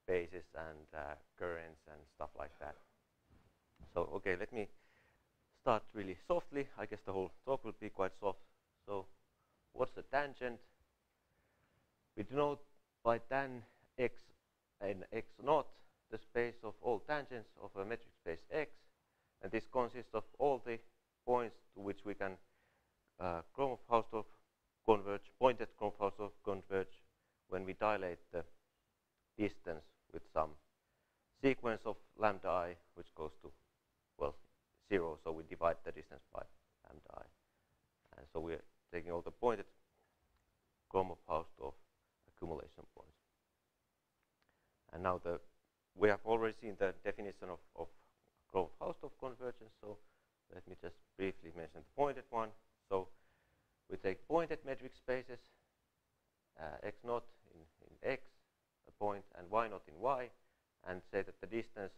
spaces and currents and stuff like that. So, okay, let me start really softly. I guess the whole talk will be quite soft. So, what's the tangent? We denote by tan x and x naught the space of all tangents of a metric space X, and this consists of all the points to which we can Hausdorff converge, pointed Hausdorff converge when we dilate the distance with some sequence of lambda I, which goes to, well, 0, so we divide the distance by lambda I. And so we're taking all the pointed Hausdorff accumulation points. And now we have already seen the definition of Hausdorff convergence, so let me just briefly mention the pointed one. So we take pointed metric spaces, x naught in x, a point, and y naught in y, and say that the distance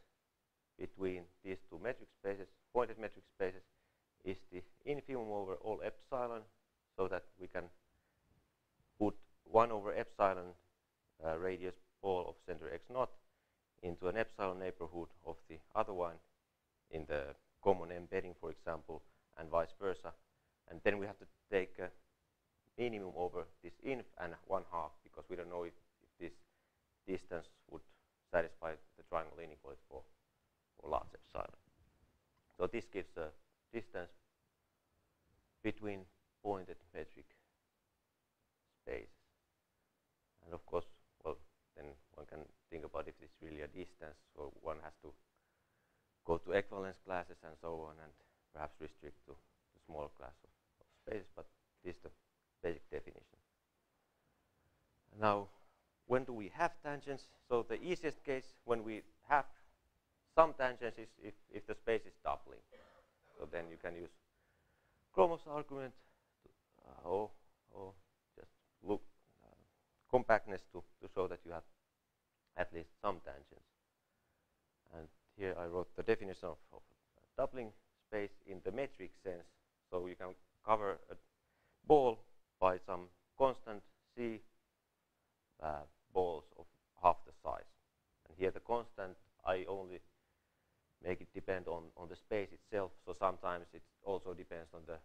between these two metric spaces, pointed metric spaces, is the infimum over all epsilon, so that we can put 1 over epsilon radius ball of center x naught into an epsilon neighborhood of the other one in the common embedding, for example, and vice versa. And then we have to take a minimum over this inf and 1/2, because we don't know if this distance would satisfy the triangle inequality for large epsilon. So this gives a distance between pointed metric spaces. And of course, well, then one can think about if it's really a distance, so one has to go to equivalence classes and so on, and perhaps restrict to the small class of spaces, but this is the basic definition. Now, when do we have tangents? So the easiest case when we have some tangents is if the space is doubling. So then you can use Chromos argument or just look compactness to show that you have at least some tangents. And here I wrote the definition of doubling space in the metric sense. So you can cover a ball by some constant C balls of half the size. And here the constant, I only make it depend on the space itself. So sometimes it also depends on the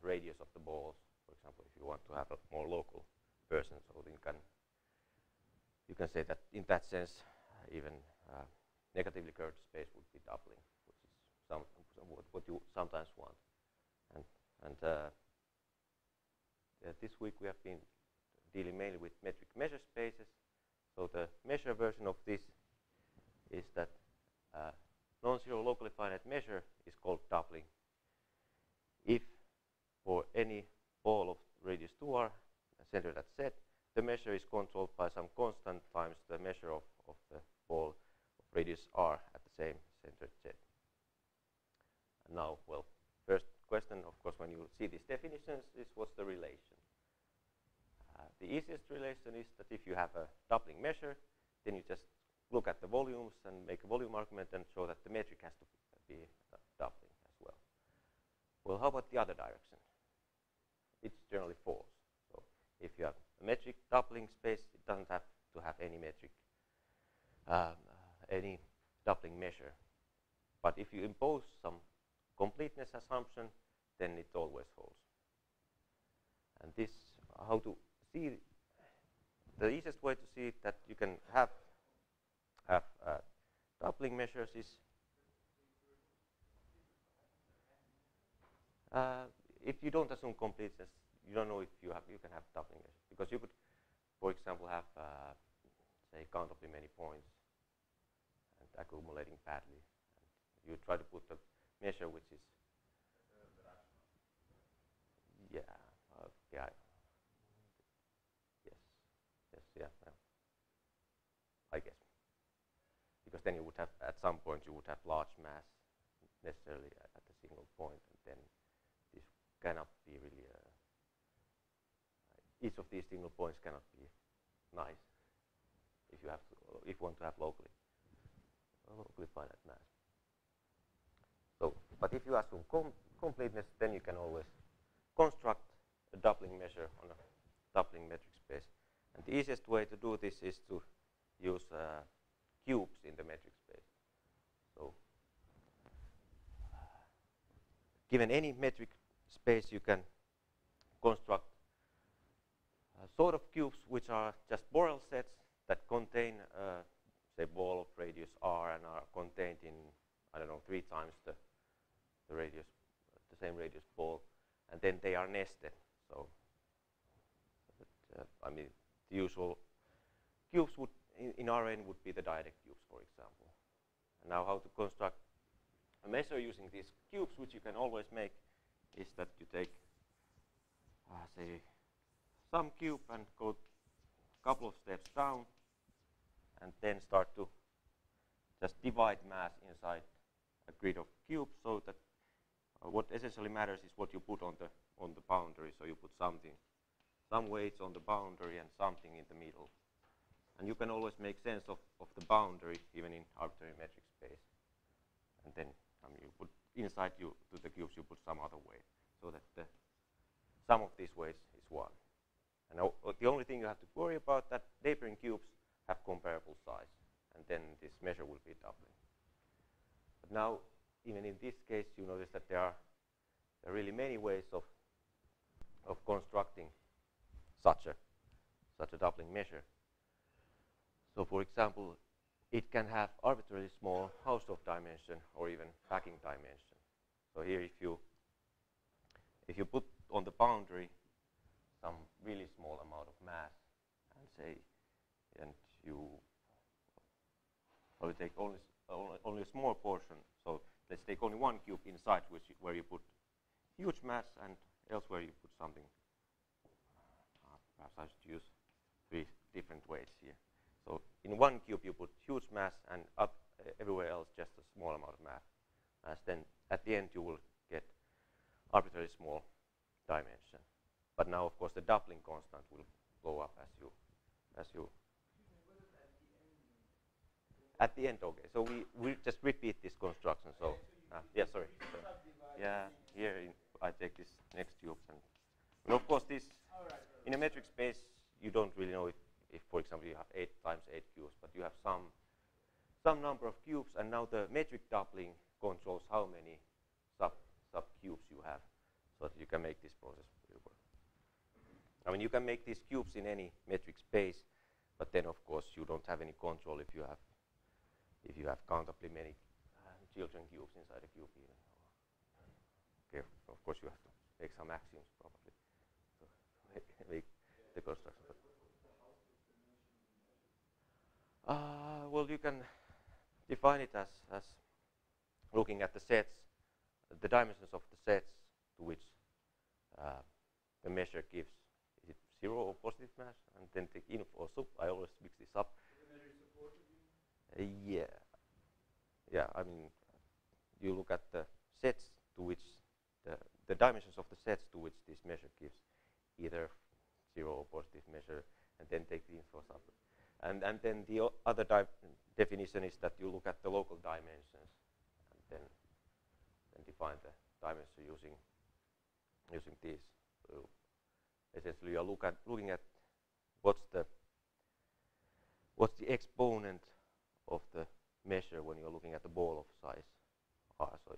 radius of the balls. For example, if you want to have a more local person, so you can say that in that sense, even negatively curved space would be doubling, which is what you sometimes want. And this week we have been dealing mainly with metric measure spaces. So the measure version of this is that non-zero locally finite measure is called doubling if for any ball of radius 2r centered at Z, the measure is controlled by some constant times the measure of the ball of radius r at the same centered Z. And now, well, first question, of course, when you see these definitions is what's the relation? The easiest relation is that if you have a doubling measure, then you just look at the volumes and make a volume argument and show that the metric has to be doubling as well. Well, how about the other direction? It's generally false. So if you have a metric doubling space, it doesn't have to have any metric, any doubling measure. But if you impose some completeness assumption, then it always holds. And this, how to see, the easiest way to see it that you can have doubling measures is if you don't assume completeness, you don't know if you can have doubling measures, because you could, for example, have say countably many points and accumulating badly. And you try to put a measure which is I guess, because then you would have at some point you would have large mass necessarily at a single point, and then this cannot be really each of these single points cannot be nice if you want to have locally finite mass. So, but if you assume completeness, then you can always construct a doubling measure on a doubling metric space. And the easiest way to do this is to use in the metric space. So given any metric space, you can construct sort of cubes which are just Borel sets that contain, say, ball of radius r and are contained in, I don't know, 3 times the radius, the same radius ball, and then they are nested. So, I mean, the usual cubes would in Rn would be the direct cubes, for example. And now, how to construct a measure using these cubes, which you can always make, is that you take, say, some cube and go a couple of steps down, and then start to just divide mass inside a grid of cubes, so that what essentially matters is what you put on the boundary. So you put something, some weights on the boundary and something in the middle. And you can always make sense of the boundary even in arbitrary metric space. And then you put inside to the cubes you put some other weight, so that the sum of these weights is 1. And now, the only thing you have to worry about that neighboring cubes have comparable size, and then this measure will be doubling. But now, even in this case, you notice that there are really many ways of constructing such a doubling measure. So, for example, it can have arbitrarily small Hausdorff dimension or even packing dimension. So here, if you put on the boundary some really small amount of mass, and say, and you will take only a small portion. So let's take only 1 cube inside, where you put huge mass, and elsewhere you put something. Perhaps I should use 3 different weights here. So in 1 cube you put huge mass, and everywhere else just a small amount of mass. As then at the end you will get arbitrarily small dimension. But now, of course, the doubling constant will go up as you. At the end, okay. So we just repeat this construction. So yeah, sorry. So, yeah, here I take this next cube, and of course this in a metric space you don't really know if for example you have 8 times 8 cubes, but you have some number of cubes, and now the metric doubling controls how many sub cubes you have, so that you can make this process work. I mean, you can make these cubes in any metric space, but then of course you don't have any control if you have countably many children cubes inside a cube even. Okay, of course you have to make some axioms probably to make the construction. Well, you can define it as looking at the sets, the dimensions of the sets to which the measure gives. Is it 0 or positive mass? And then take inf or sup. I always mix this up. Yeah. I mean, you look at the sets to which the dimensions of the sets to which this measure gives either 0 or positive measure, and then take the inf or sup. And then the other definition is that you look at the local dimensions, and then define the dimension using these. So essentially, you are looking at what's the exponent of the measure when you're looking at the ball of size r. So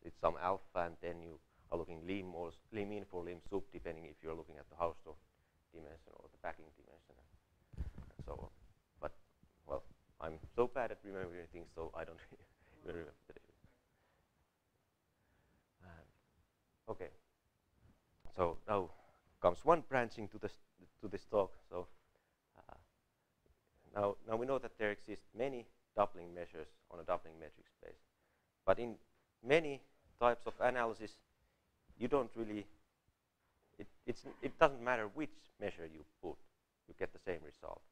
it's some alpha, and then you are looking lim in for lim sup, depending if you're looking at the Hausdorff dimension or the packing dimension, and so on. But well, I'm so bad at remembering things, so I don't remember the difference. Okay. So now comes one branching to this talk. So now we know that there exist many doubling measures on a doubling metric space, but in many types of analysis, you don't really. It doesn't matter which measure you put, you get the same result.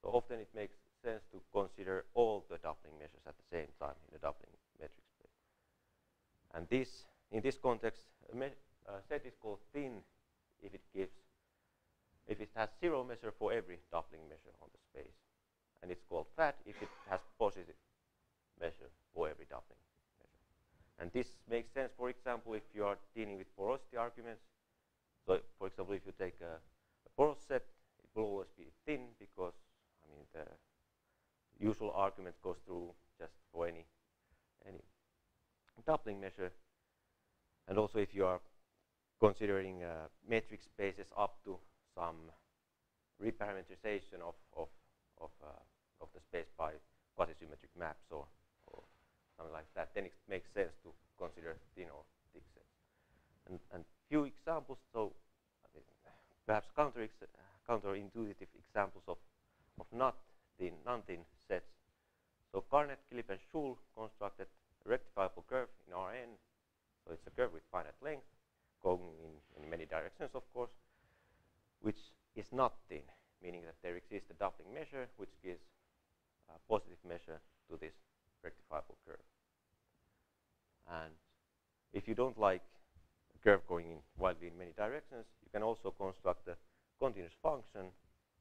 So often it makes sense to consider all the doubling measures at the same time in a doubling metric space. And in this context, a set is called thin if it has 0 measure for every doubling measure on the space, and it's called fat if it has positive measure for every doubling measure. And this makes sense, for example, if you are dealing with porosity arguments. So, for example, if you take a porous set, it will always be thin because, I mean, usual argument goes through just for any doubling measure. And also if you are considering metric spaces up to some reparameterization of the space by quasi-symmetric maps or something like that, then it makes sense to consider thin or thick sets. And few examples, so perhaps counterintuitive examples of not thin, non-thin sets. So Garnett, Kilip, and Schul constructed a rectifiable curve in Rn. So it's a curve with finite length, going in many directions, of course, which is not thin, meaning that there exists a doubling measure which gives a positive measure to this rectifiable curve. And if you don't like a curve going wildly in many directions, you can also construct a continuous function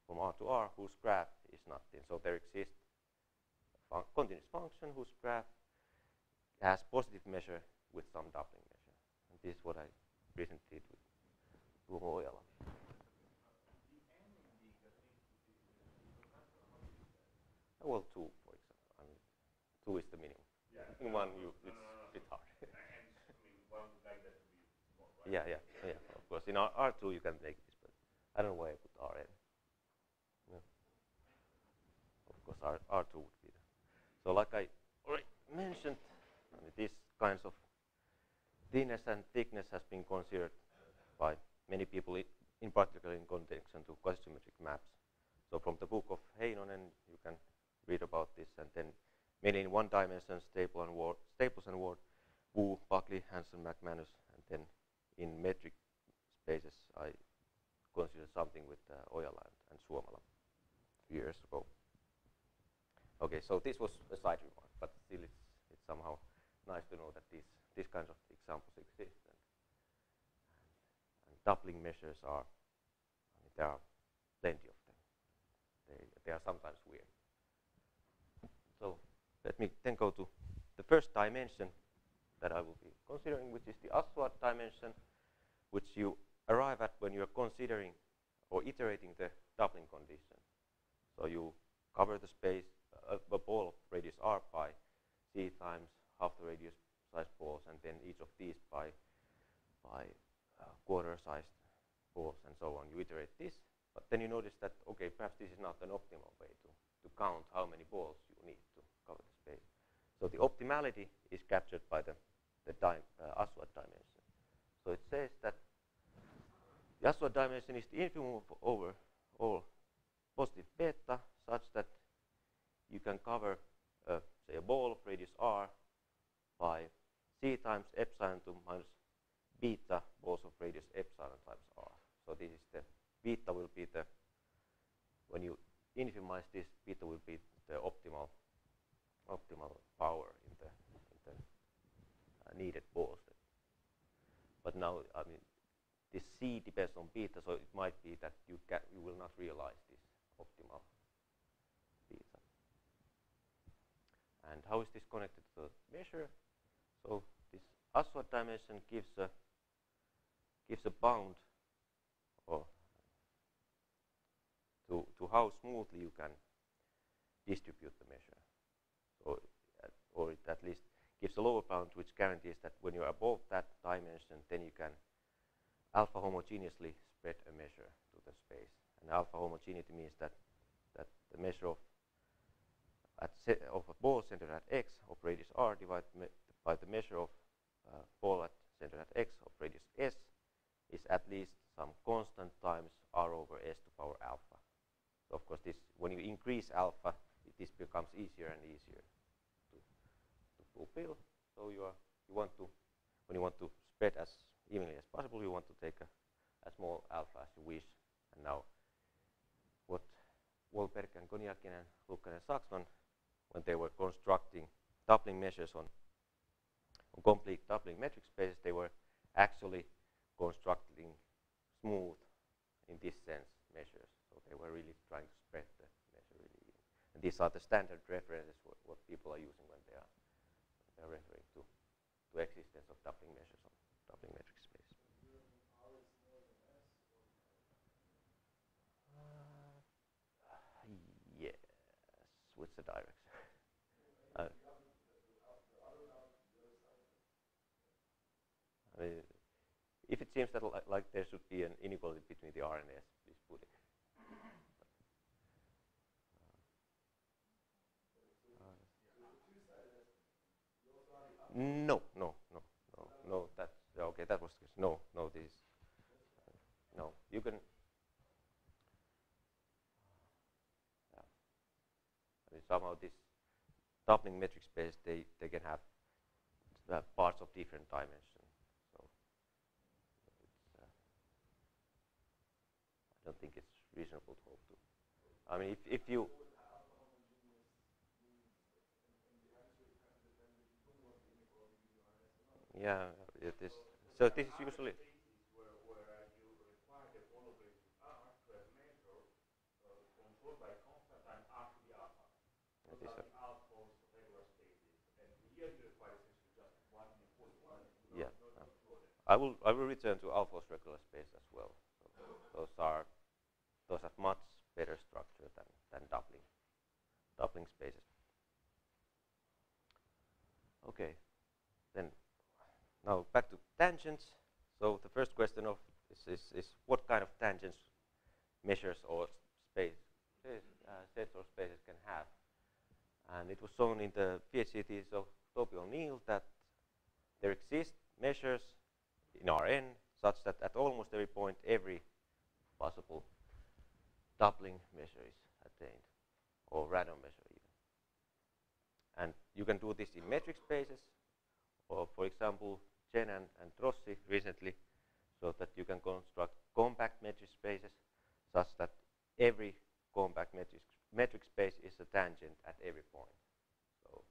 from R to R whose graph is not thin. So there exists a continuous function whose graph has positive measure with some doubling measure. And this is what I recently did with Tuomo Ojala. Well, 2, for example. I mean, 2 is the minimum. Yeah. In one, it's a bit hard. And I mean, one would like that to be small, right? Yeah. Of course, in R2 you can make this, but I don't know why I put Rn. No. Of course, R2 would be there. So, like I already mentioned, I mean, these kinds of thinness and thickness has been considered by many people, in particular in connection to quasi-symmetric maps. So, from the book of Heinonen, you can read about this, and then mainly in one dimension, Staples and Ward, Wu, Buckley, Hansen, McManus, and then in metric spaces, I considered something with Ojala and Suomala years ago. Okay, so this was a side remark, but still it's somehow nice to know that these kinds of examples exist, and doubling measures are, I mean, there are plenty of them. They are sometimes weird. So let me then go to the first dimension that I will be considering, which is the Aswad dimension, which you arrive at when you are considering or iterating the doubling condition. So you cover the space, a ball of radius r by c times half the radius size balls, and then each of these by quarter-sized balls, and so on. You iterate this, but then you notice that, okay, perhaps this is not an optimal way to count how many balls you need to cover the space. So the optimality is captured by the Aswad dimension. So it says that the Aswad dimension is the infimum over all positive beta, such that you can cover, say, a ball of radius r by c times epsilon to minus beta balls of radius epsilon times r. So this is the beta will be the, when you infimize this, beta will be the optimal power in the needed balls. But now, I mean, this c depends on beta, so it might be that you will not realize this optimal beta. And how is this connected to the measure? So this Aswad dimension gives a bound or to how smoothly you can distribute the measure. So, or it at least gives a lower bound which guarantees that when you're above that dimension, then you can alpha homogeneously spread a measure to the space. And alpha homogeneity means that the measure of a ball centered at x of radius r divided by the measure of ball centered at x of radius s is at least some constant times r over s to power alpha. So of course, this, when you increase alpha, this becomes easier and easier to fulfill. So when you want to spread as evenly as possible, you want to take a small alpha as you wish. And now, what Wolberg and Koniakinen, Lukkanen and Saxman, when they were constructing doubling measures on complete doubling metric spaces, they were actually constructing smooth, in this sense, measures. So they were really trying to spread the measure really even. And these are the standard references what people are using when they are referring to existence of doubling measures on doubling metric space. Yes, with the direction. seems that like there should be an inequality between the R and S disputing. No. That's okay. That was no. This is no. You can. I mean, somehow this doubling metric space they can have parts of different dimensions. So it's, I don't think it's reasonable to hope to. I mean, if you yeah, it is. So this is usually Where you require the holographic R to have measure controlled by constant time R to the alpha. Those are the alphas of regular spaces. And here you require essentially just one inequality. yeah. I will return to alpha's regular space as well. So those have much better structure than doubling spaces. Okay, then now back to tangents. So the first question of is what kind of tangents measures or sets or spaces can have. And it was shown in the PhD thesis of Tapio Rajala that there exist measures in Rn such that at almost every point every possible doubling measure is attained, or random measure even. And you can do this in metric spaces, or for example Chen and Rossi recently showed that you can construct compact metric spaces such that every compact metric space is a tangent at every point. So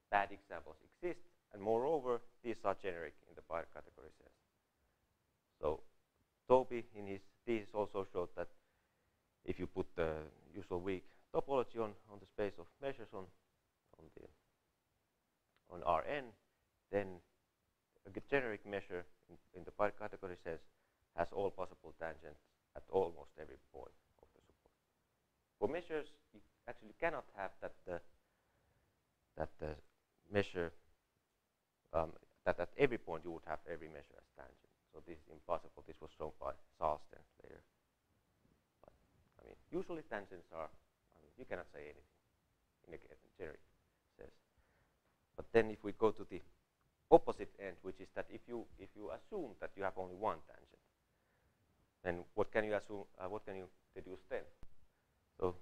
bad examples exist, and moreover these are generic in the bi-category sense. So Toby in his thesis also showed that if you put the usual weak topology on the space of measures on Rn, then a generic measure in the bi-category sense has all possible tangents at almost every point of the support. For measures, you actually cannot have that the measure that at every point you would have every measure as tangent. So this is impossible. This was shown by Salsten later. But I mean, usually tangents are. I mean, you cannot say anything in a generic sense. But then, if we go to the opposite end, which is that if you assume that you have only one tangent, then what can you assume? What can you deduce then? So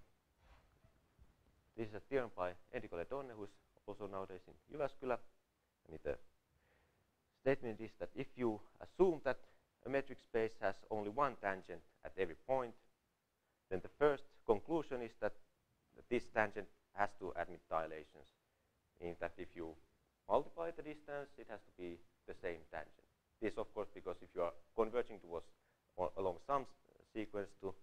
this is a theorem by Enrico Ledonne, who is also nowadays in Jyväskylä. And the statement is that if you assume that a metric space has only one tangent at every point, then the first conclusion is that this tangent has to admit dilations, meaning that if you multiply the distance, it has to be the same tangent. This, of course, because if you are converging towards or along some sequence to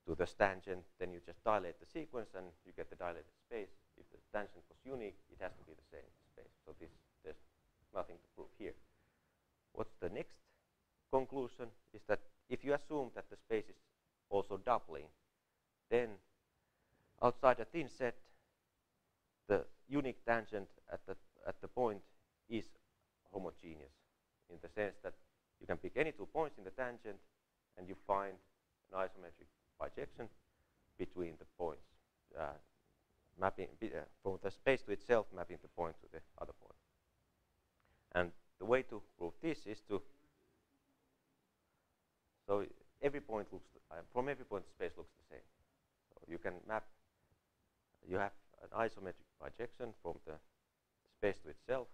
the tangent, then you just dilate the sequence and you get the dilated space. If the tangent was unique, it has to be the same space. So there's nothing to prove here. What's the next conclusion is that if you assume that the space is also doubling, then outside a thin set, the unique tangent at the point is homogeneous in the sense that you can pick any 2 points in the tangent and you find an isometric bijection between the points, mapping from the space to itself, mapping the point to the other point. And the way to prove this is to, so every point looks, from every point the space looks the same. So you can map, you have an isometric bijection from the space to itself,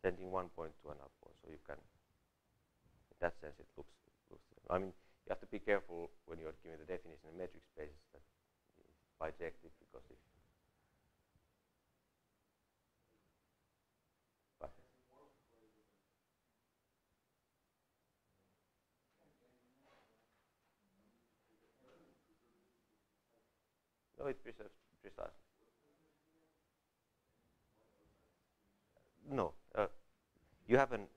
sending one point to another point. So you can, in that sense, it looks I mean, you have to be careful when you're giving the definition in metric spaces that it's bijective, because if no, it preserves precisely. No, you haven't.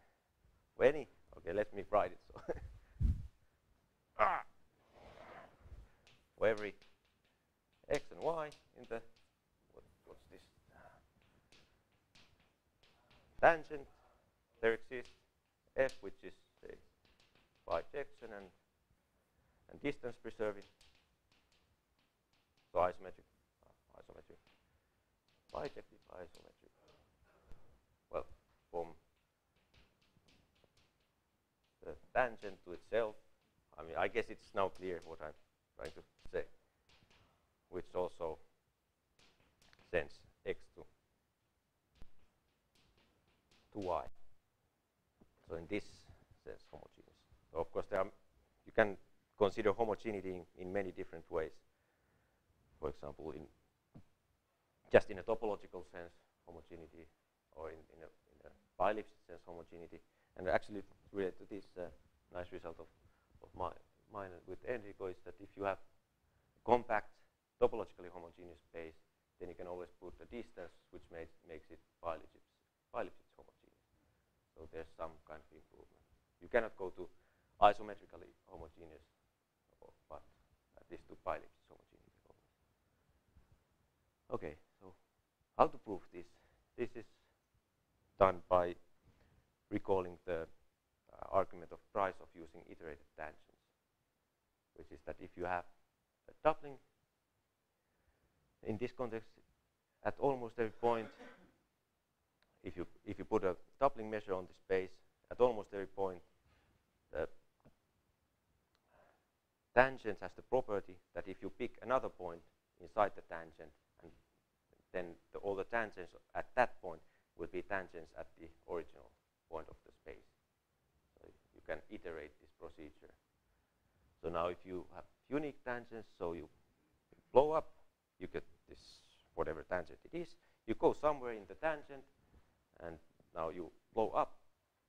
Any? Okay, let me write it. So, for every x and y in the what's this tangent, there exists f, which is say bijection and distance preserving. So isometric, bijective isometric. Well, from the tangent to itself. I mean, I guess it's now clear what I'm trying to say, which also sends x to y. So in this sense, homogeneous. So of course, you can consider homogeneity in many different ways. For example, just in a topological sense, homogeneity, or in a biLipschitz sense, homogeneity. And actually, related to this nice result of mine with Enrico is that if you have a compact, topologically homogeneous space, then you can always put a distance which makes it biLipschitz homogeneous. So there's some kind of improvement. You cannot go to isometrically homogeneous, but at least to biLipschitz homogeneity always. Okay, so how to prove this? This is done by recalling the argument of price of using iterated tangents, which is that if you have a doubling, in this context, at almost every point, if you put a doubling measure on the space, at almost every point, the tangent has the property that if you pick another point inside the tangent, and then all the tangents at that point will be tangents at the original point of the space. So you can iterate this procedure. So now if you have unique tangents, so you blow up, you get this whatever tangent it is, you go somewhere in the tangent, and now you blow up,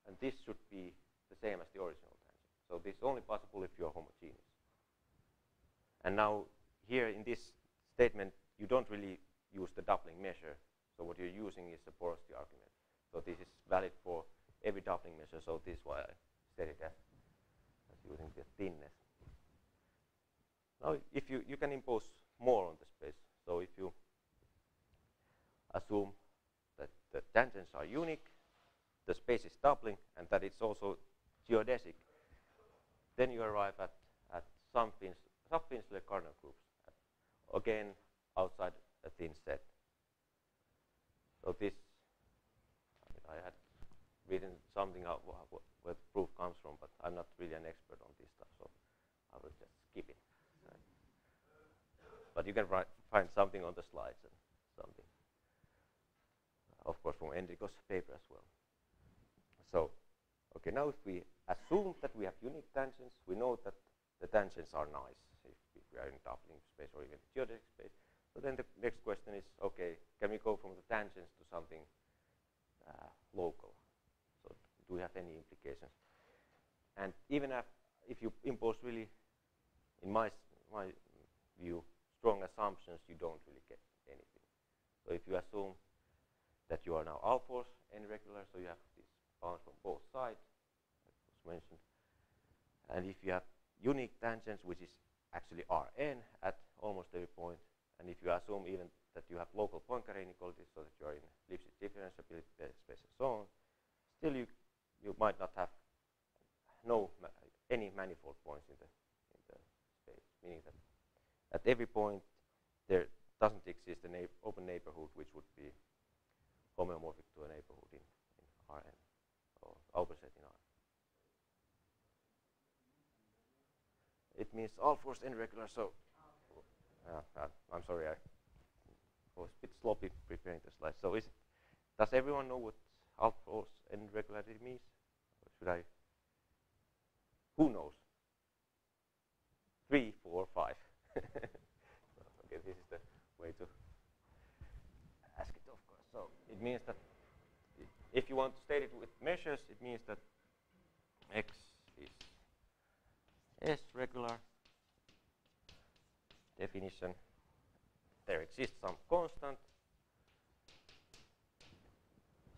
and this should be the same as the original tangent. So this is only possible if you are homogeneous. And now here in this statement, you don't really use the doubling measure. So what you're using is the porosity argument. So this is valid for every doubling measure. So this is why I said it as using the thinness. Now if you can impose more on the space. So if you assume that the tangents are unique, the space is doubling, and that it's also geodesic, then you arrive at sub-Finsler Cardinal groups, again outside a thin set. So this, I had written something out where the proof comes from, but I'm not really an expert on this stuff, so I will just skip it. But you can find something on the slides and something, of course, from Enrico's paper as well. So, okay, now if we assume that we have unique tangents, we know that the tangents are nice if we are in doubling space or even geodesic space. So then the next question is, okay, can we go from the tangents to something local? So do we have any implications? And even if you impose really, in my view, strong assumptions, you don't really get anything. So if you assume that you are now Alfors n regular, so you have these bounds from both sides, that was mentioned. And if you have unique tangents, which is actually Rn at almost every point, and if you assume even that you have local Poincare inequalities, so that you are in Lipschitz differentiability space and so on, still you might not have any manifold points in the space, meaning that at every point there doesn't exist an open neighborhood which would be homeomorphic to a neighborhood in Rn, or Auberset in R. It means Alfors n regular, so I'm sorry, I was a bit sloppy preparing the slides. So does everyone know what Alfors n regularity means? Or should I? Who knows? 3, 4, 5. Okay, this is the way to ask it, of course. So it means that if you want to state it with measures, it means that x is S regular. Definition, there exists some constant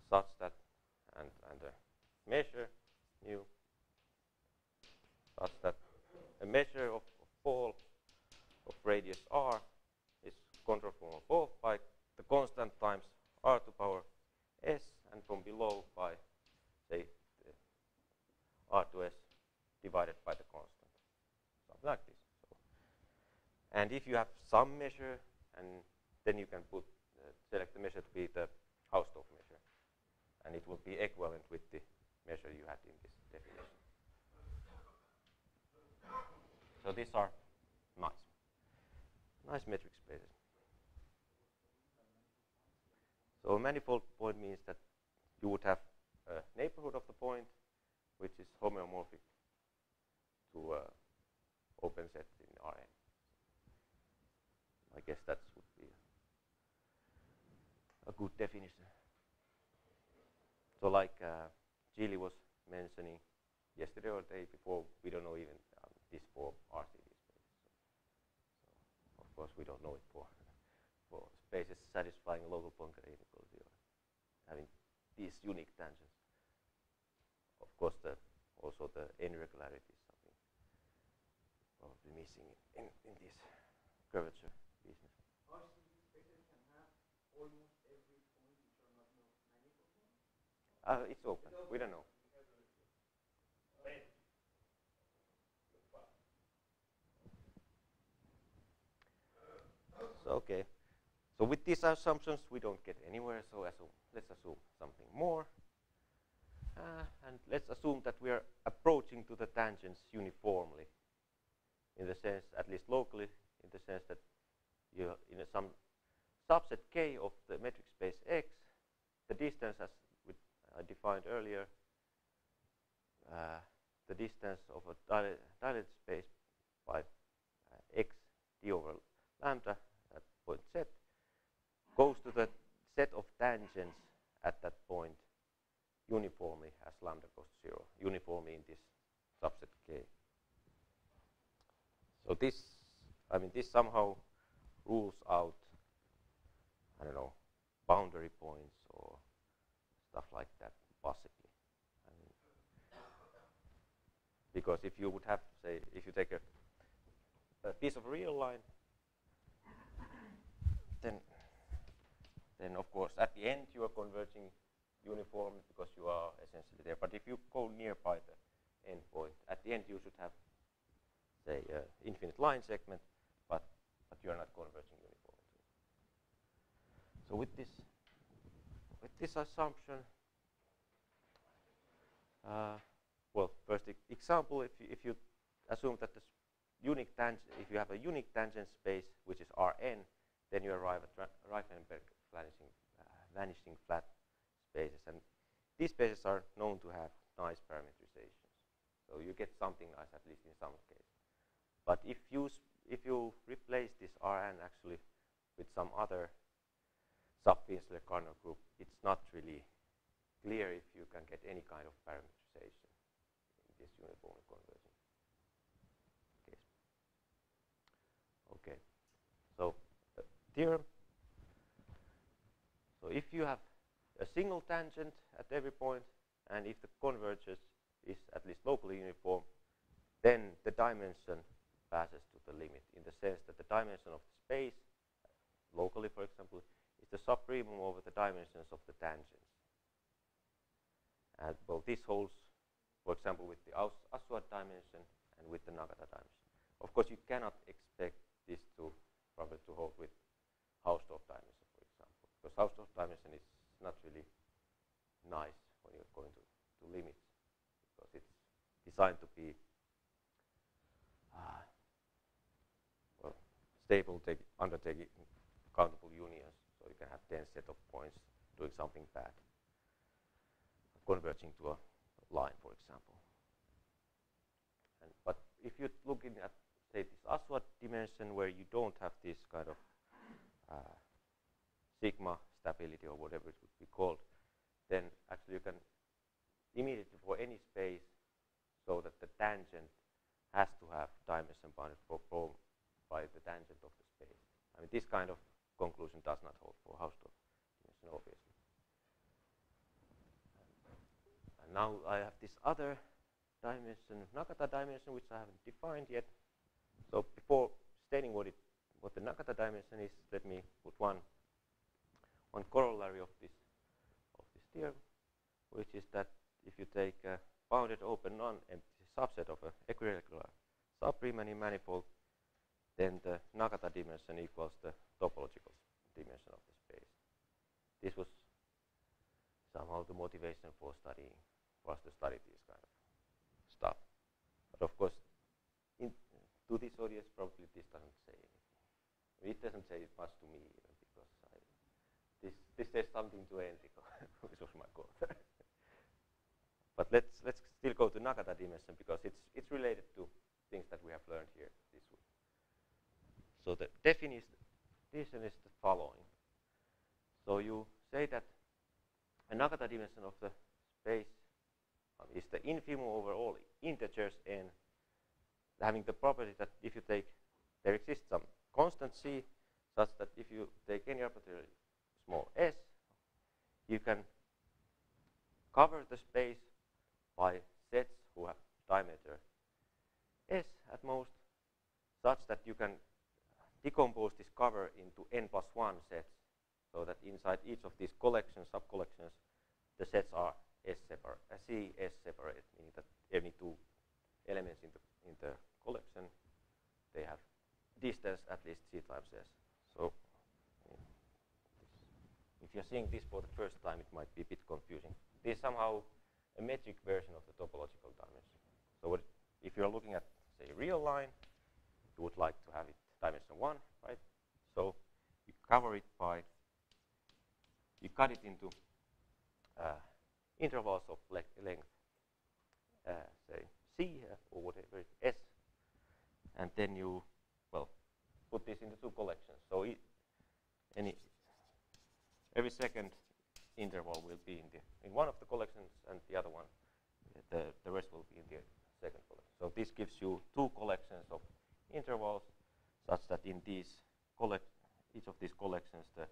such that, and a measure mu, such that a measure of ball of radius r is control from above by the constant times r to power s, and from below by, say, some measure, and then you can select the measure to be the Hausdorff measure, and it will be equivalent with the measure you had in this definition. So these are nice metric spaces. So a manifold point means that you would have a neighborhood of the point which is homeomorphic to open set in Rn. I guess that would be a good definition. So like Gili was mentioning yesterday or the day before, we don't know even this for RCD spaces. So of course we don't know it for spaces satisfying local Poincare inequality or having these unique tangents. Of course also the n regularity is something probably missing in this curvature business. RCD spaces can have almost every point which are not manifold points? It's open. We don't know. So, okay. So with these assumptions, we don't get anywhere. So let's assume something more. And let's assume that we are approaching to the tangents uniformly, in the sense, at least locally, in the sense that you, in some subset K of the metric space X, the distance as I defined earlier, the distance of a dilated space by X d over lambda at point Z goes to the set of tangents at that point uniformly as lambda goes to 0, uniformly in this subset K. So this somehow rules out, I don't know, boundary points or stuff like that, possibly. Because if you would have, say, if you take a piece of real line, then of course at the end you are converging uniformly because you are essentially there. But if you go nearby the end point, at the end you should have, say, infinite line segment, but you are not converging uniformly. So with this assumption, well, first example, if you assume that the unique tangent, if you have a unique tangent space which is Rn, then you arrive at Reichenberg vanishing flat spaces, and these spaces are known to have nice parameterizations. So you get something nice, at least in some cases. But if you replace this Rn actually with some other sub-Finsler-Karnow group, it's not really clear if you can get any kind of parameterization in this uniformly converging case. Okay, so theorem. So if you have a single tangent at every point, and if the convergence is at least locally uniform, then the dimension passes to the limit, in the sense that the dimension of the space, locally for example, is the supremum over the dimensions of the tangents. And well, this holds, for example, with the Aswad dimension and with the Nagata dimension. Of course, you cannot expect this to probably to hold with Hausdorff dimension, for example, because Hausdorff dimension is not really nice when you're going to limits, because it's designed to be well, stable, undertaking countable unions, so you can have dense set of points doing something bad, converging to a line, for example. But if you're looking at, say, this Aswad dimension, where you don't have this kind of sigma stability or whatever it would be called, then actually you can immediately, for any space, so that the tangent has to have dimension bounded by the tangent of the space. I mean, this kind of conclusion does not hold for Hausdorff dimension, obviously. And now I have this other dimension, Nagata dimension, which I haven't defined yet. So before stating what the Nagata dimension is, let me put one corollary of this theorem, which is that if you take a bounded open non-empty subset of an equiregular subriemann manifold, then the Nagata dimension equals the topological dimension of the space. This was somehow the motivation for us to study this kind of stuff. But of course, to this audience, probably this doesn't say anything. It doesn't say much to me even, because this says something to Enrico, which was my goal. But let's still go to Nagata dimension, because it's related to things that we have learned here this week. So the definition is the following. So you say that a Nagata dimension of the space is the infimum over all integers n, having the property that if you take, there exists some constant c, such that if you take any arbitrary small s, you can cover the space by sets who have diameter s at most, such that you can decompose this cover into n+1 sets, so that inside each of these collections, sub-collections, the sets are C S separate, meaning that any two elements in the collection, they have distance at least C times S. So if you're seeing this for the first time, it might be a bit confusing. This is somehow a metric version of the topological dimension. So if you're looking at, say, a real line, you would like to have it dimension 1, right? So you cover it by, you cut it into intervals of length, say C or whatever, S, and then you, well, put this into two collections. So every second interval will be in one of the collections, and the other one, the rest will be in the second collection. So this gives you two collections of intervals, such that in these each of these collections, the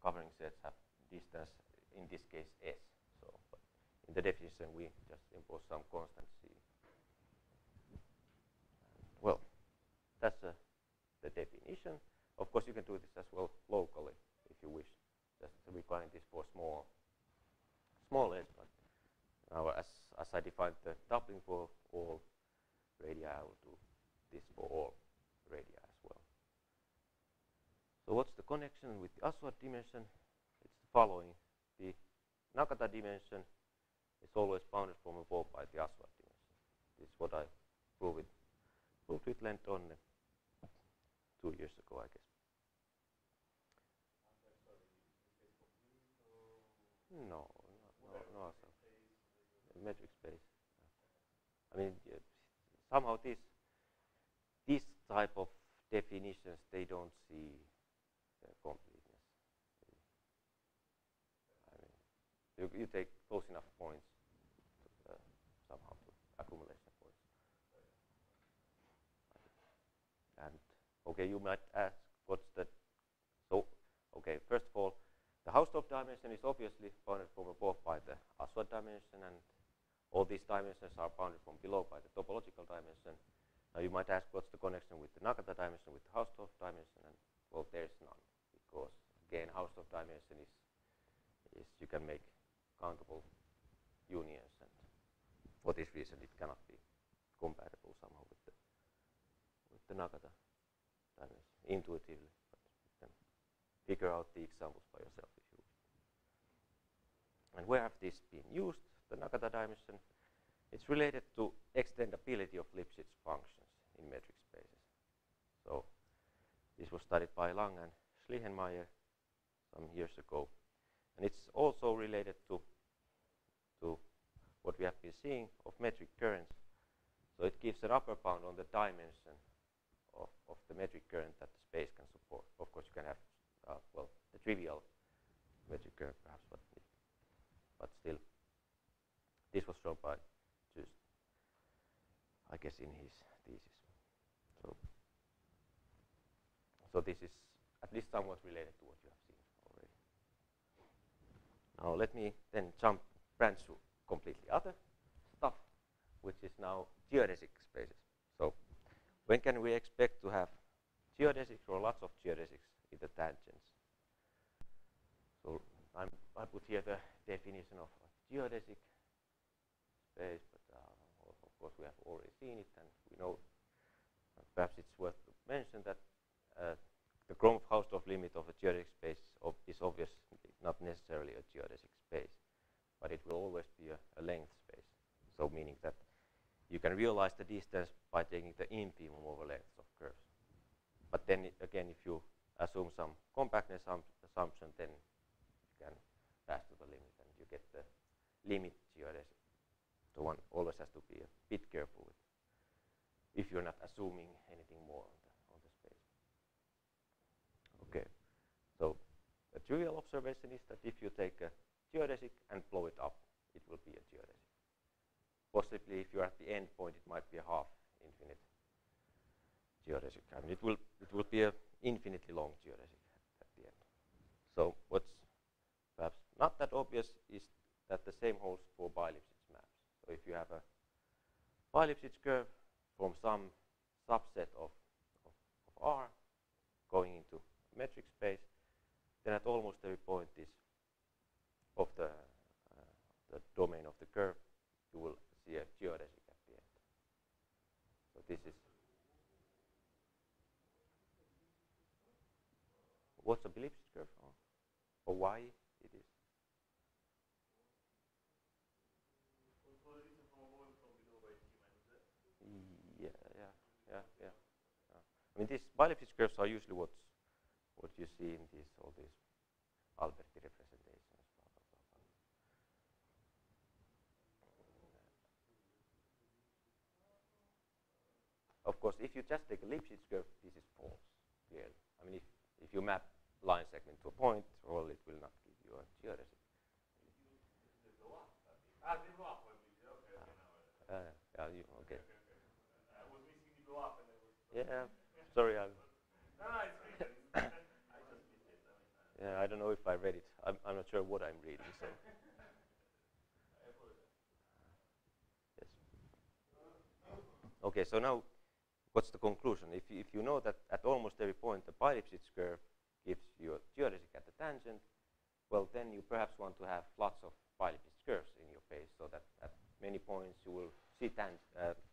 covering sets have distance, in this case S. So in the definition, we just impose some constant C. Well, that's the definition. Of course, you can do this as well locally if you wish, just requiring this for small s. But now, as I defined the doubling for all radii, I will do this for all radii as well. So what's the connection with the Hausdorff dimension? It's the following. The Nagata dimension is always bounded from above by the Hausdorff dimension. This is what I proved with Lent on 2 years ago, I guess. No. Metric space. I mean, somehow this type of definitions, they don't see completeness. I mean, you take close enough points somehow to accumulation points. And okay, you might ask, what's the, so okay, first of all, the Hausdorff dimension is obviously bounded from above by the Hausdorff dimension, and all these dimensions are bounded from below by the topological dimension. Now you might ask, what's the connection with the Nagata dimension, with the Hausdorff dimension? And well, there's none, because again, Hausdorff dimension is you can make countable unions, and for this reason, it cannot be compatible somehow with the Nagata dimension intuitively. But you can figure out the examples by yourself if you wish. And where have this been used? The Nagata dimension, it's related to extendability of Lipschitz functions in metric spaces. So this was studied by Lang and Schlichenmeyer some years ago. And it's also related to what we have been seeing of metric currents. So it gives an upper bound on the dimension of the metric current that the space can support. Of course, you can have, well, the trivial metric current perhaps, but still. This was shown by just, I guess, in his thesis. So this is at least somewhat related to what you have seen already. Now let me then branch to completely other stuff, which is now geodesic spaces. So when can we expect to have geodesics or lots of geodesics in the tangents? So I put here the definition of geodesic space, but of course we have already seen it, and we know perhaps it's worth mention that the Gromov-Hausdorff limit of a geodesic space is obviously not necessarily a geodesic space, but it will always be a length space. So meaning that you can realize the distance by taking the infimum over lengths of curves. But then again, if you assume some compactness assumption, then you can pass to the limit and you get the limit geodesic. So one always has to be a bit careful with if you're not assuming anything more on the space. Okay, so a trivial observation is that if you take a geodesic and blow it up, it will be a geodesic. Possibly, if you're at the end point, it might be a half infinite geodesic. I mean, it will be an infinitely long geodesic at the end. So what's perhaps not that obvious is that the same holds for biLipschitz maps. So if you have a biLipschitz curve from some subset of R going into metric space, then at almost every point of the domain of the curve, you will see a geodesic at the end. So this is what's a biLipschitz curve, or why it is. Yeah. I mean, these biLipschitz curves are usually what you see in all these Alberti representations. Of course, if you just take a Lipschitz curve, this is false, clearly. I mean, if you map line segment to a point, well, it will not give you a geodesic. Okay. I was missing the blow up and I was... Yeah, sorry. No, it's written. I just missed it. Yeah, I don't know if I read it. I'm not sure what I'm reading, so... I apologize. Yes. Okay, so now, what's the conclusion? If you know that at almost every point the biLipschitz curve gives you a geodesic at the tangent, well, then you perhaps want to have lots of biLipschitz curves in your space so that at many points you will see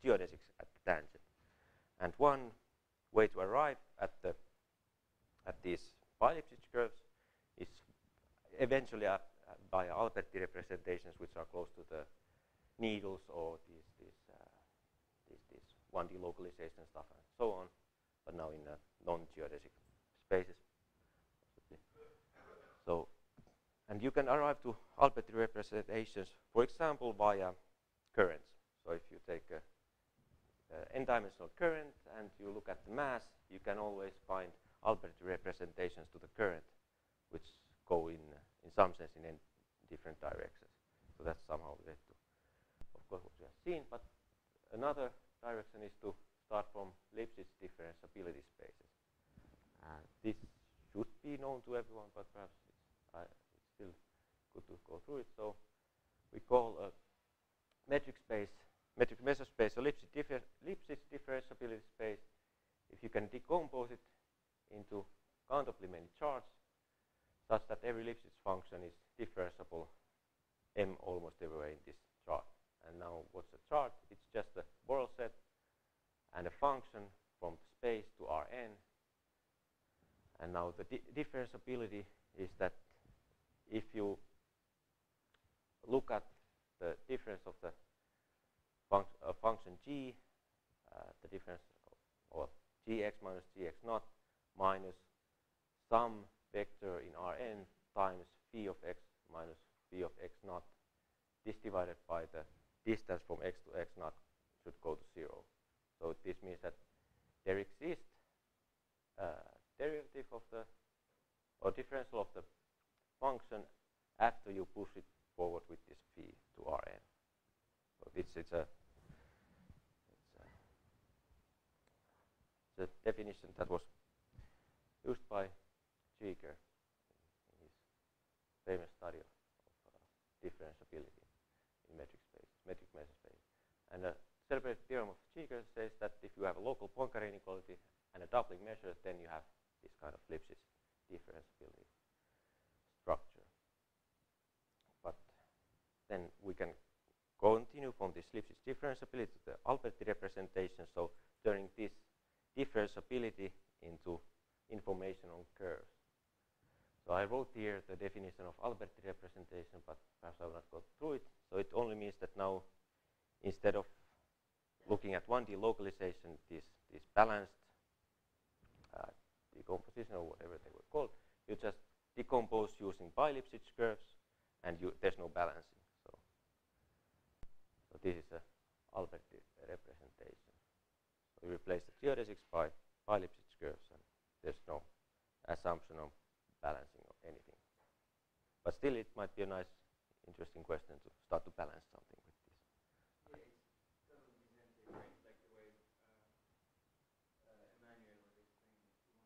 geodesics at the tangent. And one way to arrive at these biLipschitz curves is eventually by Alberti representations, which are close to the needles or these 1D localization stuff and so on, but now in non-geodesic spaces. So, and you can arrive to Alberti representations, for example, via currents. So if you take a n-dimensional current and you look at the mass, you can always find Alberti representations to the current, which go in some sense in different directions. So that's somehow related to, of course, what we have seen. But another direction is to start from Lipschitz differentiability spaces. This should be known to everyone, but perhaps it's still good to go through it. So we call a metric measure space a Lipschitz differentiability space. If you can decompose it into countably many charts, such that every Lipschitz function is differentiable m almost everywhere in this chart. And now what's a chart? It's just a Borel set and a function from space to Rn. And now the differentiability is that if you look at the difference of the function g, the difference of gx minus gx naught minus some vector in Rn times phi of x minus phi of x naught, this divided by the distance from x to x naught should go to 0. So this means that there exists derivative of the, or differential of the function after you push it forward with this phi to Rn. So it's a definition that was used by Cheeger in his famous study of differentiability in metric measure space. And the celebrated theorem of Cheeger says that if you have a local Poincare inequality and a doubling measure, then you have this kind of Lipschitz differentiability structure. But then we can continue from this Lipschitz differentiability to the Alberti representation. So turning this differentiability into information on curves. So I wrote here the definition of Alberti representation, but perhaps I will not go through it. So it only means that now, instead of looking at 1D localization, this balanced decomposition or whatever they were called, you just decompose using biLipschitz curves, and there's no balancing. So this is a Alberti representation. So we replace the geodesics by biLipschitz curves, and there's no assumption of balancing or anything. But still, it might be a nice, interesting question to start to balance something with this. Yeah, it's totally presented, right? Like the way Emmanuel was explaining. Do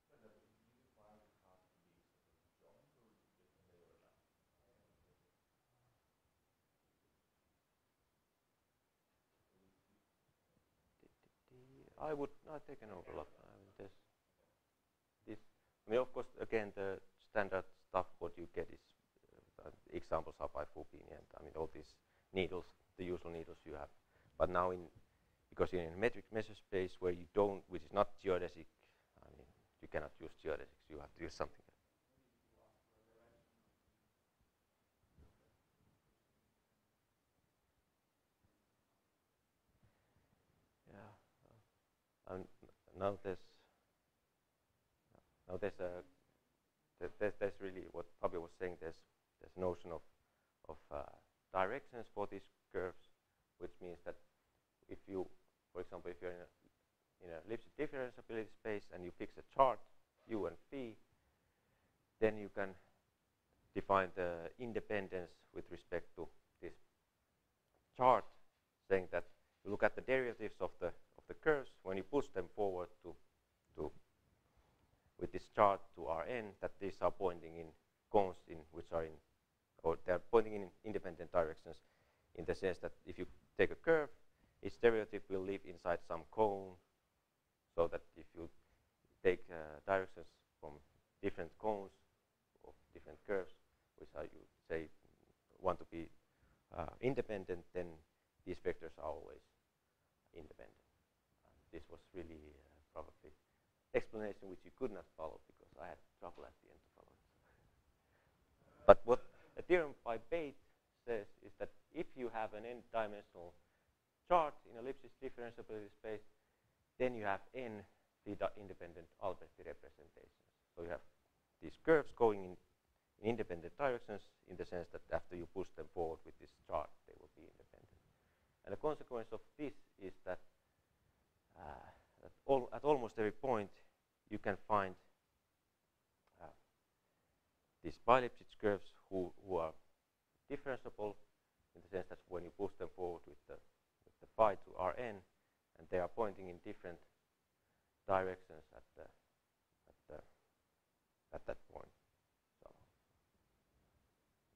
you want to integrate something like this? But do you define the cast to be sort of joint, or just they overlap? I would not take an overlap. I mean, this. I mean, of course, again, the standard stuff what you get is examples are by Fubini, and I mean all these needles, the usual needles you have. But now, because you're in a metric measure space where you don't, which is not geodesic, I mean, you cannot use geodesics. You have to use something else. Yeah. And now there's really what Tapio was saying. There's notion of directions for these curves, which means that if you, for example, if you're in a Lipschitz differentiability space and you fix a chart u and phi, then you can define the independence with respect to this chart, saying that you look at the derivatives of the curves when you push them forward to with this chart to Rn, that these are pointing in cones which are in, or they're pointing in independent directions, in the sense that if you take a curve, its derivative will live inside some cone, so that if you take directions from different cones of different curves, which are, you say, want to be independent, then these vectors are always independent. This was really probably explanation which you could not follow, because I had trouble at the end to follow it. But what a theorem by Bate says is that if you have an n-dimensional chart in a Lipschitz differentiability space, then you have n theta-independent Alberti representations. So you have these curves going in independent directions, in the sense that after you push them forward with this chart, they will be independent. And the consequence of this is that at almost every point you can find these biLipschitz curves who are differentiable, in the sense that when you push them forward with the phi to Rn, and they are pointing in different directions at that point. So,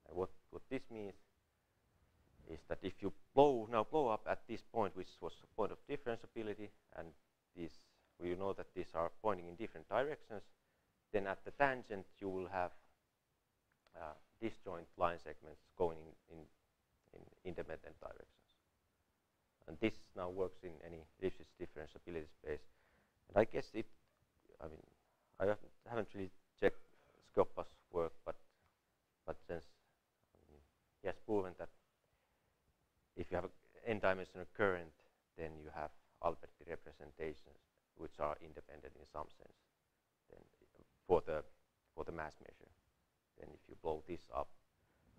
and what this means is that if you blow up at this point, which was a point of differentiability, and these, we know that these are pointing in different directions, then at the tangent you will have disjoint line segments going in independent directions. And this now works in any Lipschitz differentiability space. And I guess it, I mean, I haven't really checked Schioppa's work, but since he has proven that if you have an n-dimensional current, then you have Alberti representations which are independent in some sense. Then for the mass measure, then if you blow this up,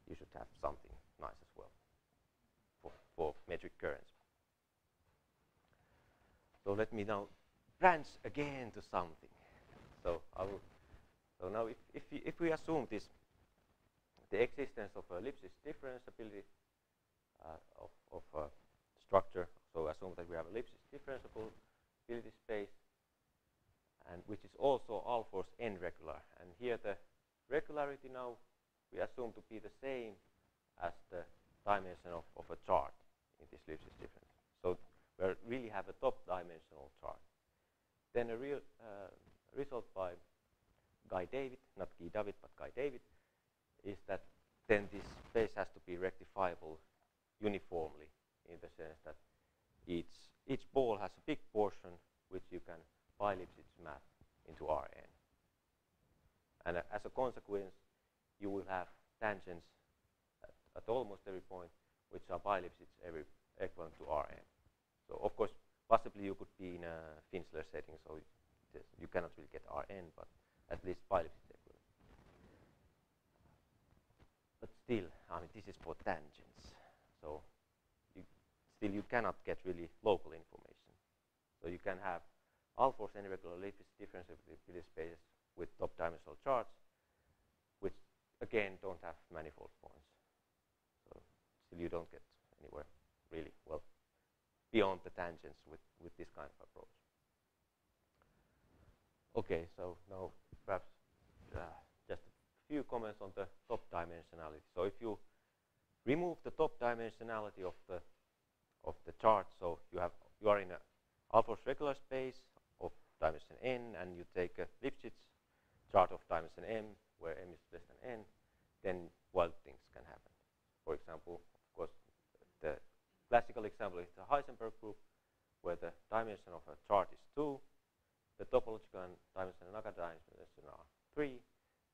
you should have something nice as well for metric currents. So let me now branch again to something. So now if we assume the existence of a Lipschitz differentiability of a structure, so assume that we have a Lipschitz differentiability space, and which is also all force n regular. And here the regularity now we assume to be the same as the dimension of a chart in this Lipschitz difference. So we really have a top-dimensional chart. Then a real result by Guy David, not Guy David, but Guy David, is that then this space has to be rectifiable uniformly, in the sense that each ball has a big portion which you can biLipschitz map into Rn. And as a consequence, you will have tangents at almost every point which are biLipschitz equivalent to Rn. So of course, possibly you could be in a Finsler setting, so you cannot really get Rn, but at least biLipschitz equivalent. But still, I mean, this is for tangents. So still you cannot get really local information. So you can have all-force n regular Lipschitz differentiability spaces with top-dimensional charts, which again don't have manifold points. So still you don't get anywhere really well beyond the tangents with this kind of approach. Okay, so now perhaps just a few comments on the top dimensionality. So if you remove the top dimensionality of the chart, so you are in a all-force regular space of dimension n, and you take a Lipschitz chart of dimension m, where m is less than n, then wild things can happen. For example, of course, the classical example is the Heisenberg group, where the dimension of a chart is 2, the topological dimension and Nagata dimension are 3,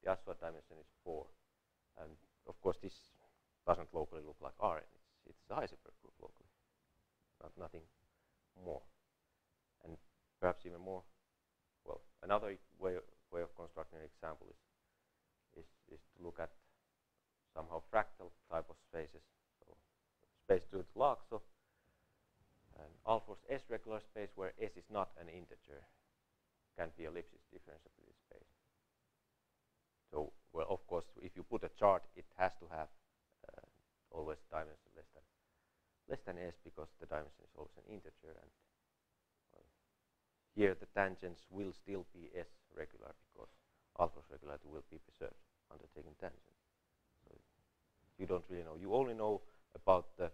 the Hausdorff dimension is 4. And of course, this doesn't locally look like Rn. It's the Heisenberg group locally, nothing more. And perhaps even more, well, another way of constructing an example is to look at somehow fractal type of spaces. So space due to log, so an all-force S regular space where S is not an integer can be a Lipschitz differentiability space. So, well, of course, if you put a chart, it has to have always dimension less than S, because the dimension is always an integer, and well, here the tangents will still be S regular, because all-force regularity will be preserved under taking tangents. So you don't really know. You only know about the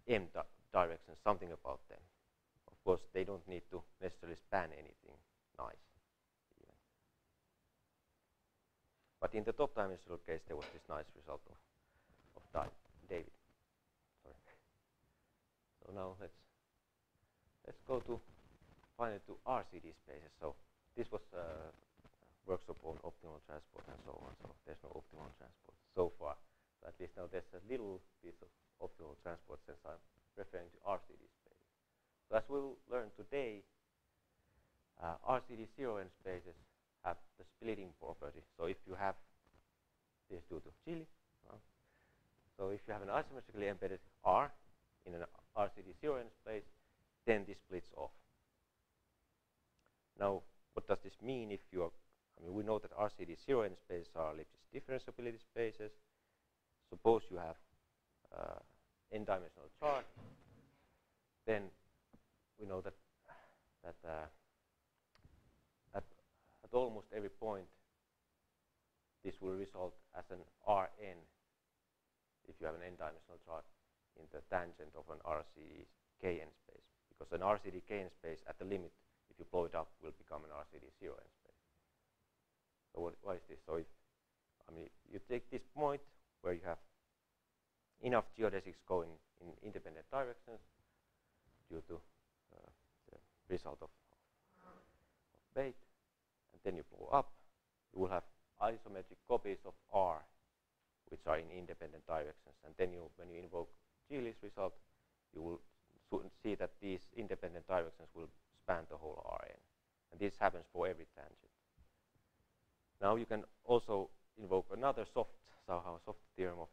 M direction, something about them. Of course, they don't need to necessarily span anything nice. Even. But in the top dimensional case, there was this nice result of David. Sorry. So now let's go to finally to RCD spaces. So this was a workshop on optimal transport and so on. So there's no optimal transport so far. So at least now there's a little piece of optimal transport, since I'm referring to RCD spaces. So as we'll learn today, RCD 0n spaces have the splitting property. So if you have this due to Chile, so if you have an asymmetrically embedded R in an RCD 0n space, then this splits off. Now, what does this mean if you are, I mean, we know that RCD 0n spaces are Lipschitz differentiability spaces. Suppose you have n-dimensional chart, then we know that at almost every point, this will result as an Rn if you have an n-dimensional chart in the tangent of an RCD Kn space. Because an RCD Kn space at the limit, if you blow it up, will become an RCD 0n space. So why is this? So if, I mean, you take this point where you have enough geodesics going in independent directions due to the result of Bate, and then you blow up, you will have isometric copies of R which are in independent directions, and then when you invoke Gilli's result, you will soon see that these independent directions will span the whole Rn, and this happens for every tangent. Now you can also invoke another soft theorem of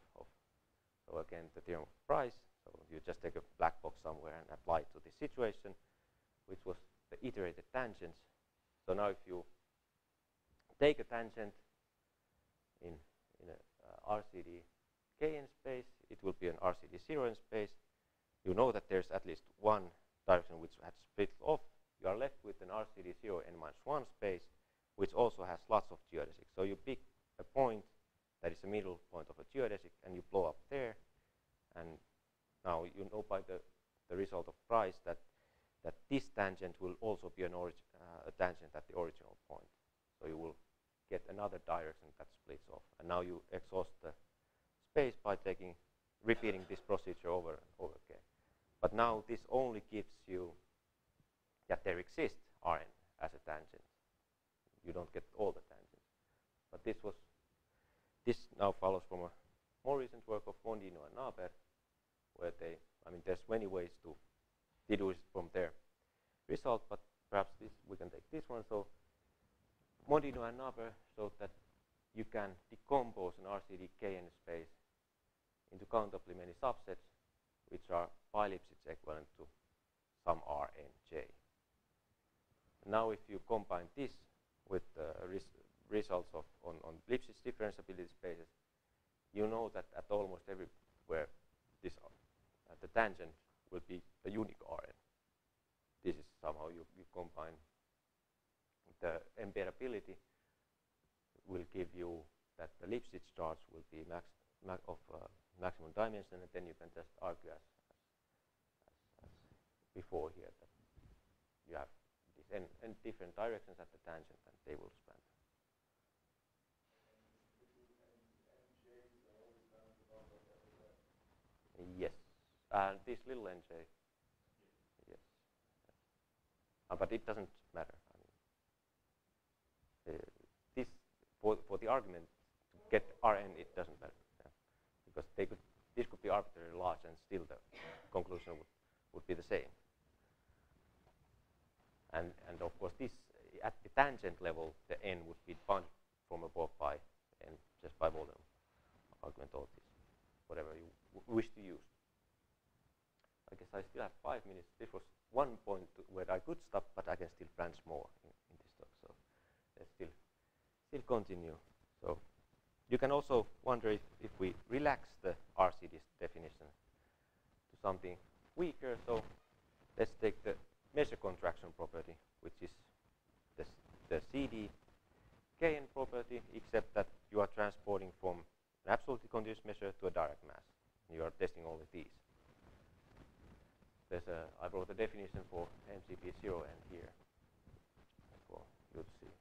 so again the theorem of Price. So you just take a black box somewhere and apply it to this situation, which was the iterated tangents. So now if you take a tangent in a RCD Kn space, it will be an RCD 0n space. You know that there's at least one direction which had split off. You are left with an RCD 0n-1 space, which also has lots of geodesics. So you pick a point that is the middle point of a geodesic, and you blow up there. And now you know by the result of Price that this tangent will also be a tangent at the original point. So you will get another direction that splits off. And now you exhaust the space by repeating this procedure over and over again. But now this only gives you that there exists Rn as a tangent. You don't get all the tangents. But this now follows from a more recent work of Mondino and Naber, where there's many ways to deduce from their result, but perhaps we can take this one. So Mondino and Naber showed that you can decompose an RCD Kn space into countably many subsets, which are biLipschitz equivalent to some Rnj. Now if you combine this with the results on Lipschitz differentiability spaces, you know that at almost everywhere the tangent will be a unique Rn. This is somehow you combine the embeddability will give you that the Lipschitz charge will be maximum dimension, and then you can just argue as before here that you have these n different directions at the tangent, and they will span. Yes, and this little nj, yes, but it doesn't matter. This for the argument to get Rn, it doesn't matter, because this could be arbitrarily large, and still the conclusion would be the same. And of course, this at the tangent level, the n would be bounded from above by n just by volume argument or this, whatever you wish to use. I guess I still have 5 minutes. This was one point where I could stop, but I can still branch more in this talk. So let's still continue. So you can also wonder if we relax the RCD definition to something weaker. So let's take the measure contraction property, which is the CD Kn property, except that you are transporting from an absolutely continuous measure to a direct mass. You are testing only these. I wrote a definition for MCP0n here for you to see.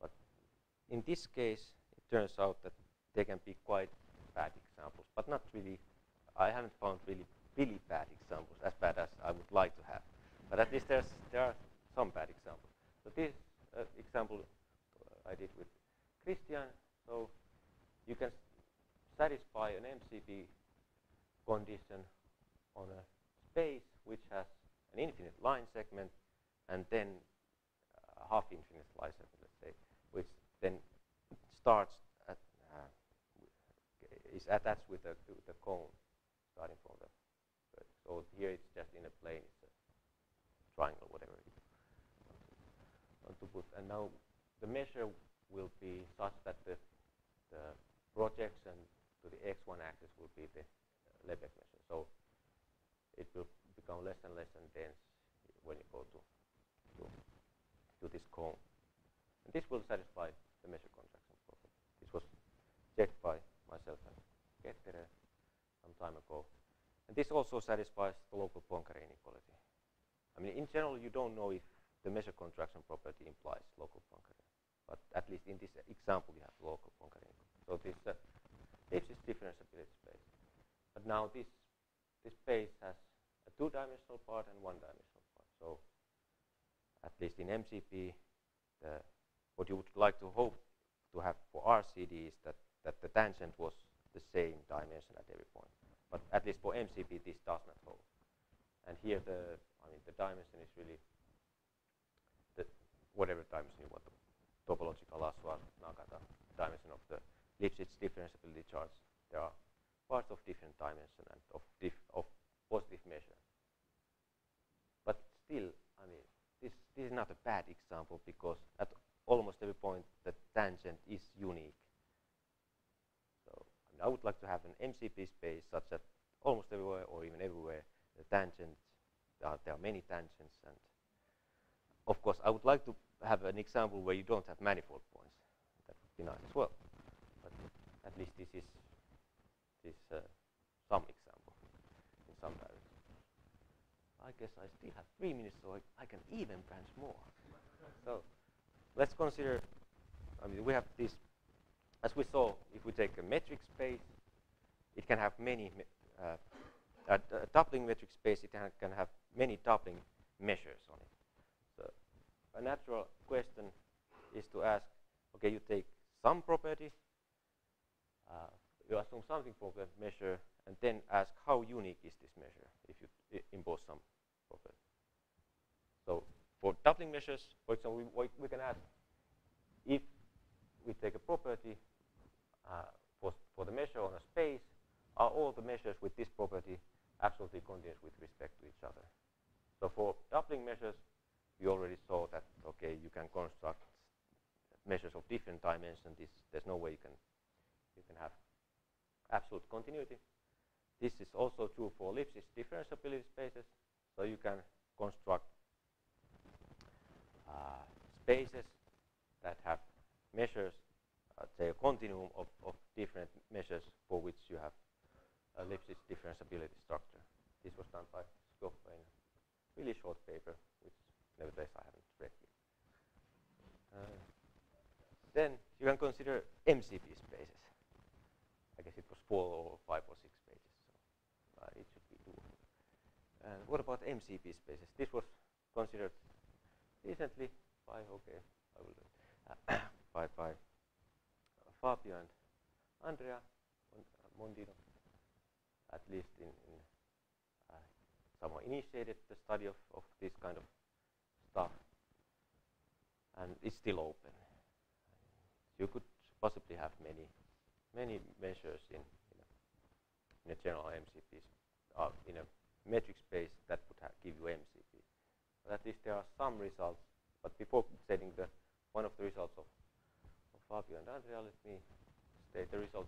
But in this case, it turns out that they can be quite bad examples, but not really. I haven't found really bad examples, as bad as I would like to have. But at least there are some bad examples. So this example I did with Christian. So you can satisfy an MCP condition on a space which has an infinite line segment and then a half-infinite line segment, let's say, which then starts at is attached with the cone starting from the vertex. So here it's just in a plane, it's a triangle, whatever you want to put. And now the measure will be such that the projection to the x1 axis will be the Lebesgue measure. So it will become less and less dense when you go to this cone. And this will satisfy the measure contraction property. This was checked by myself and Ketterer some time ago. And this also satisfies the local Poincare inequality. I mean, in general, you don't know if the measure contraction property implies local Poincare. But at least in this example, you have local Poincare inequality. So this is differentiability space. But now this space has a 2-dimensional part and 1-dimensional part. So at least in MCP, what you would like to hope to have for RCD is that the tangent was the same dimension at every point. But at least for MCP, this does not hold. And here the dimension is really whatever dimension you want to. Topological Hausdorff, Nagata dimension of the Lipschitz differentiability charts. There are parts of different dimension and of positive measure. But still, I mean, this is not a bad example because at almost every point the tangent is unique. So I would like to have an MCP space such that almost everywhere or even everywhere the tangent, there are many tangents, and of course I would like to have an example where you don't have manifold points. That would be nice as well. But at least this is some example in some direction. I guess I still have 3 minutes, so I can even branch more. So let's consider, I mean, we have this, as we saw, if we take a metric space, it can have many a doubling metric space, it can have many doubling measures on it. So a natural question is to ask, okay, you take some property, you assume something for the measure, and then ask how unique is this measure if you impose some property. So for doubling measures, for example, we can ask if we take a property for the measure on a space, are all the measures with this property absolutely continuous with respect to each other? So for doubling measures, we already saw that, okay, you can construct measures of different dimensions. There's no way you can have absolute continuity. This is also true for Lipschitz differentiability spaces. So you can construct spaces that have measures, say a continuum of different measures for which you have a Lipschitz differentiability structure. This was done by Skoppa in a really short paper, which nevertheless I haven't read yet. Then you can consider MCP spaces. I guess it was 4 or 5 or 6 pages, so it should be doable. And what about MCP spaces? This was considered recently by, okay, I will do it, by Fabio and Andrea Mondino, at least in someone initiated the study of this kind of stuff, and it's still open. You could possibly have many measures in a general MCP, in a metric space that would give you MCP. But at least there are some results. But before stating one of the results of Fabio and Andrea, let me state the result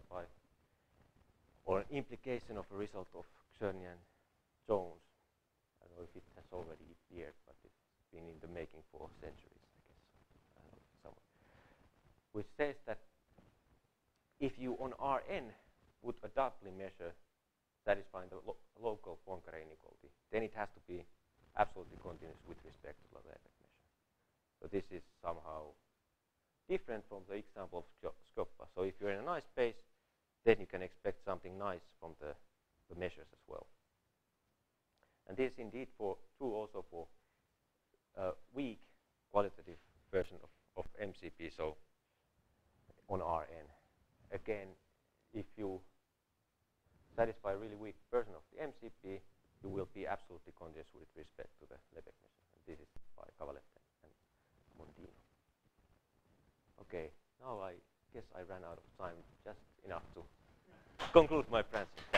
or an implication of a result of Czerny and Jones. I don't know if it has already appeared, but it's been in the making for centuries, I guess, somewhere. Which says that if you on Rn put a doubling measure satisfying the local Poincare inequality, then it has to be absolutely continuous with respect to the Lebesgue measure. So this is somehow different from the example of Skoppa. So if you're in a nice space, then you can expect something nice from the measures as well. And this is indeed true also for a weak qualitative version of MCP, so on Rn. Again, if you satisfy a really weak version of the MCP, you will be absolutely continuous with respect to the Lebesgue measure. And this is by Cavaletta and Mondino. Okay, now I guess I ran out of time, just enough to conclude my presentation.